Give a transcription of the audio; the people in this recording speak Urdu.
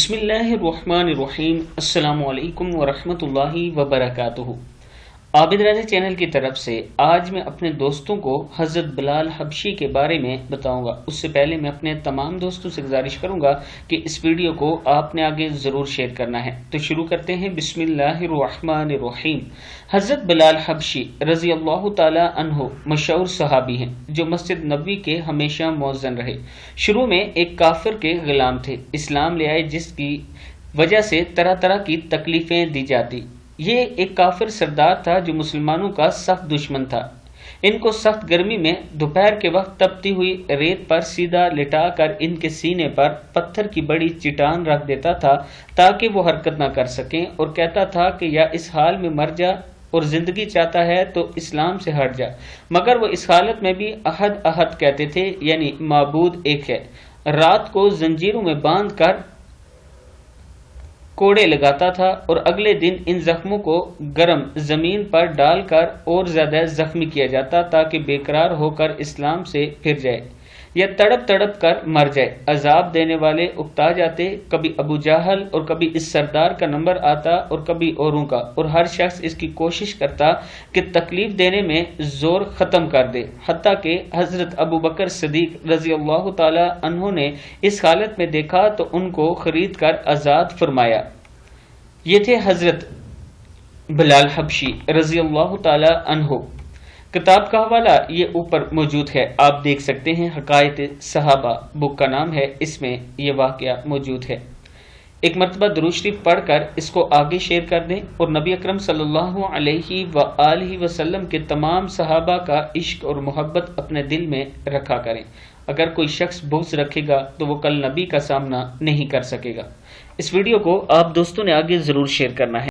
بسم اللہ الرحمن الرحیم۔ السلام علیکم ورحمۃ اللہ وبرکاتہ۔ عابد رضا چینل کی طرف سے آج میں اپنے دوستوں کو حضرت بلال حبشی کے بارے میں بتاؤں گا۔ اس سے پہلے میں اپنے تمام دوستوں سے گزارش کروں گا کہ اس ویڈیو کو آپ نے آگے ضرور شیئر کرنا ہے۔ تو شروع کرتے ہیں۔ بسم اللہ الرحمن الرحیم۔ حضرت بلال حبشی رضی اللہ تعالی عنہ مشہور صحابی ہیں جو مسجد نبوی کے ہمیشہ مؤذن رہے۔ شروع میں ایک کافر کے غلام تھے، اسلام لے آئے جس کی وجہ سے طرح طرح کی تکلیفیں دی جاتی۔ یہ ایک کافر سردار تھا جو مسلمانوں کا سخت دشمن تھا۔ ان کو سخت گرمی میں دوپہر کے وقت تپتی ہوئی ریت پر سیدھا لٹا کر ان کے سینے پر پتھر کی بڑی چٹان رکھ دیتا تھا تاکہ وہ حرکت نہ کر سکیں، اور کہتا تھا کہ یا اس حال میں مر جا اور زندگی چاہتا ہے تو اسلام سے ہٹ جا، مگر وہ اس حالت میں بھی احد احد کہتے تھے، یعنی معبود ایک ہے۔ رات کو زنجیروں میں باندھ کر کوڑے لگاتا تھا اور اگلے دن ان زخموں کو گرم زمین پر ڈال کر اور زیادہ زخمی کیا جاتا تاکہ بے قرار ہو کر اسلام سے پھر جائے یا تڑپ تڑپ کر مر جائے۔ عذاب دینے والے اکتا جاتے، کبھی ابو جہل اور کبھی اس سردار کا نمبر آتا اور کبھی اوروں کا، اور ہر شخص اس کی کوشش کرتا کہ تکلیف دینے میں زور ختم کر دے، حتیٰ کہ حضرت ابو بکر صدیق رضی اللہ تعالی عنہ نے اس حالت میں دیکھا تو ان کو خرید کر آزاد فرمایا۔ یہ تھے حضرت بلال حبشی رضی اللہ تعالی عنہ۔ کتاب کا حوالہ یہ اوپر موجود ہے، آپ دیکھ سکتے ہیں۔ حکایت صحابہ بک کا نام ہے، اس میں یہ واقعہ موجود ہے۔ ایک مرتبہ درود شریف پڑھ کر اس کو آگے شیئر کر دیں اور نبی اکرم صلی اللہ علیہ وآلہ وسلم کے تمام صحابہ کا عشق اور محبت اپنے دل میں رکھا کریں۔ اگر کوئی شخص بغض رکھے گا تو وہ کل نبی کا سامنا نہیں کر سکے گا۔ اس ویڈیو کو آپ دوستوں نے آگے ضرور شیئر کرنا ہے۔